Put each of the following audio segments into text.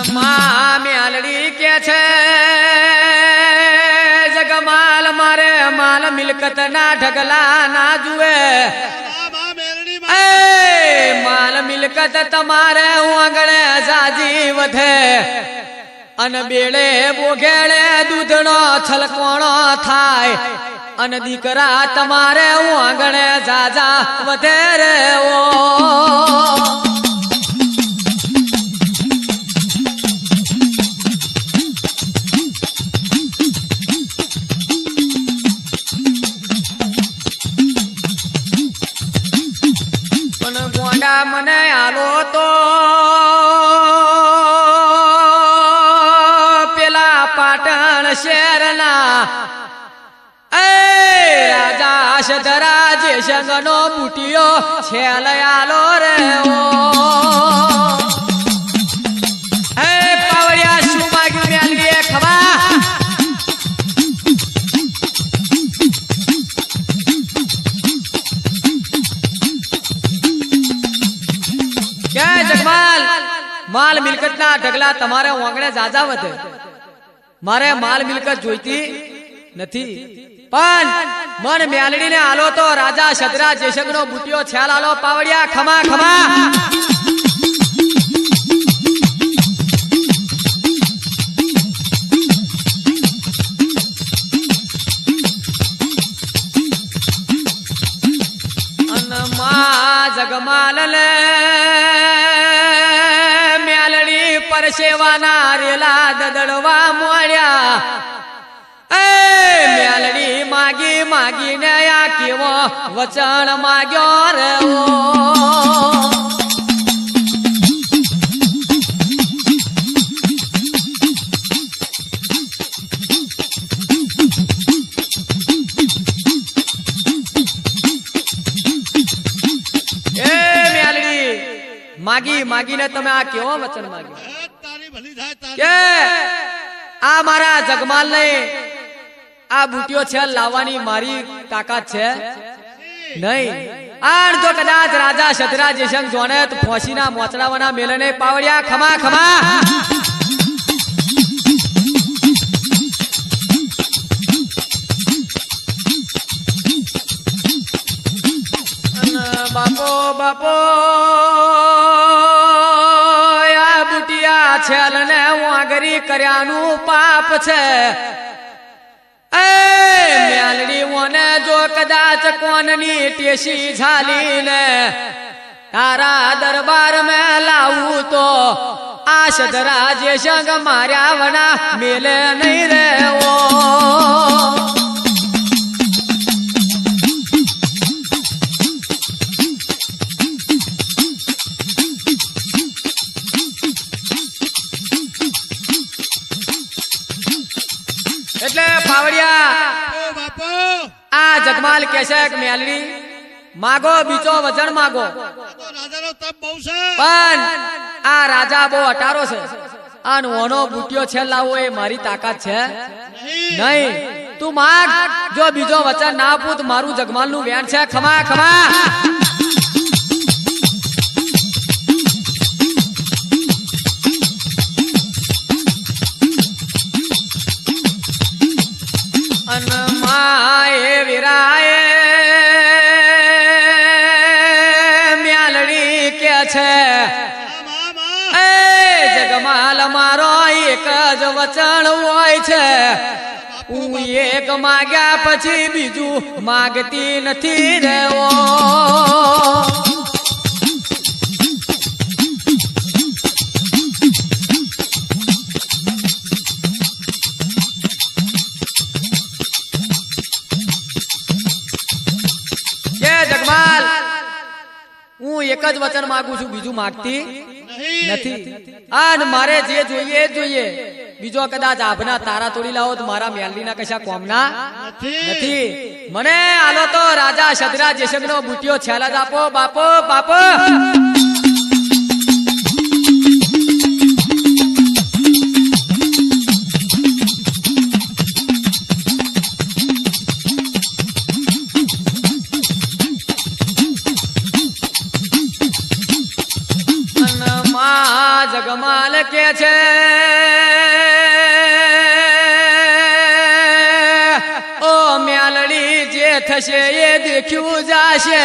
માં મેલડી કે છે જગમાલ મારે માલ મિલકત ના ઢગલા ના જુએ માલ મિલકત તમારે આંગણે જાજી વધે અને બેડે બોઘેડે દૂધનો છલકોણો થાય અને દીકરા તમારે આંગણે જાજા વધે રે ઓ મને આલો તો પેલા પાટણ શહેરના રાજા સધરા જે સંગનો બુટીઓ છેલ આલો રે ઓ પાવડિયા શું માગ્યું મેલડીએ ખવા જગમાલ માલ મિલકત ના ઢગલા તમારે આંગણે જાજા વધે મારે માલ મિલકત જોઈતી નથી પણ મન મેલડી ને આલો તો રાજા સદરા જેસંગ નો બુટિયો છાલ આલો પાવડિયા ખમા ખમા જગમાલ લે મેલડી પરસેવાના રેલા દદડવા મોડ્યા મેલડી માગી માગીને આ કેવો વચન માગ્યો રે માગી માગીને તમે આ કેવો વચન માગ્યો કે આ મારા જગમાલ ને આ બુટીઓ છે લાવવાની મારી તાકાત છે નહીં આણ જો કદાચ રાજા સદરા જેસંગ જોને તો ફોસીના મોચડાવાના મેલને પાવડિયા ખમા ખમા બાપો બાપો છેલ ને વાગરી કર્યાનું પાપ છે મેલડી ઓને જો કદાચ કોનની ટેસી ઝાલીને તારા દરબાર મેં લાવું તો આ સદરા જે સંગ માર્યા વના મેલે નહીં રે ઓ એટલે પાવડિયા આ જગમાલ કે છે કે મેલડી માગો બીજો વજન માગો પણ આ રાજા બહુ અટારો છે અને ઓનો બુટિયો છે લાવો એ મારી તાકાત છે નહીં તું માગ જો બીજો વચન ના આપું તો મારું જગમાલ નું વેણ છે ખમા ખમા જગમાલ મારો એક જ વચન હોય છે હું એક માગ્યા પછી બીજું માગતી નથી રેવો જગમાલ હું એક જ વચન માંગુ છું બીજું માગતી નથી અને મારે જે જોઈએ જોઈએ બીજો કદાચ આભના તારા તોડી લાવો તો મારા મેલડીના કશા કોમના નથી મને આલો તો રાજા સદરા જેસંગ નો બુટિયો છેલા જ આપો બાપો બાપો જગમાલ કે છે ઓ મ્યાલડી જે થશે એ દેખ્યું જાશે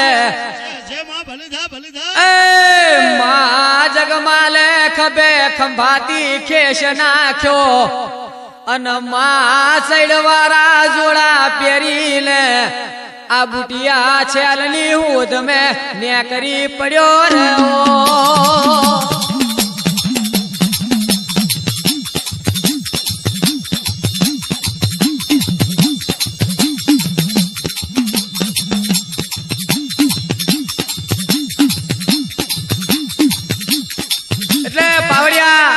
મા જગમાલે ખભે ખંભાતી ખેસ નાખ્યો અને મા સૈડવાળા જોડા પહેરીને આ બુટિયા છેલની હુદ મેં નેકરી પડ્યો રહ્યો એટલે પાવડિયા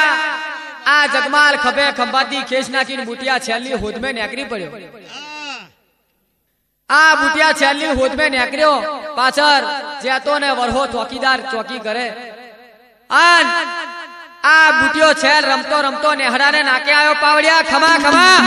આ જગમાલ ખભે ખંભાતી ખેસ નાખીને બુટિયા છેલની હુદ મેં નેકરી પડ્યો આ બુટિયા છેલ્લી હોદ મેં નેકર્યો પાછળ જેતો ને વરહો ચોકીદાર ચોકી કરે આન આ બુટિયો છેલ રમતો રમતો નેહડાને નાકે આવ્યો પાવડિયા ખમા ખમા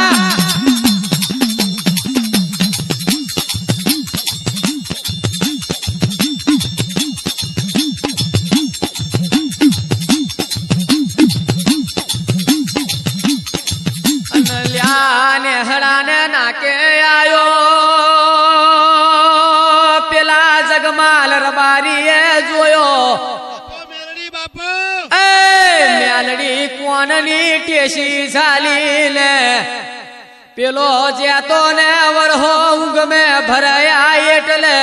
નેહડાને નાકે આવ્યો જગમાલ રબારીએ જોયો મેલડી કોનની ટેસી ઝાલીને પેલો જેતો ને વરહો ઊંઘ મેં ભરાયા એટલે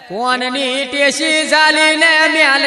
કોનની ટેસી ઝાલીને મેલ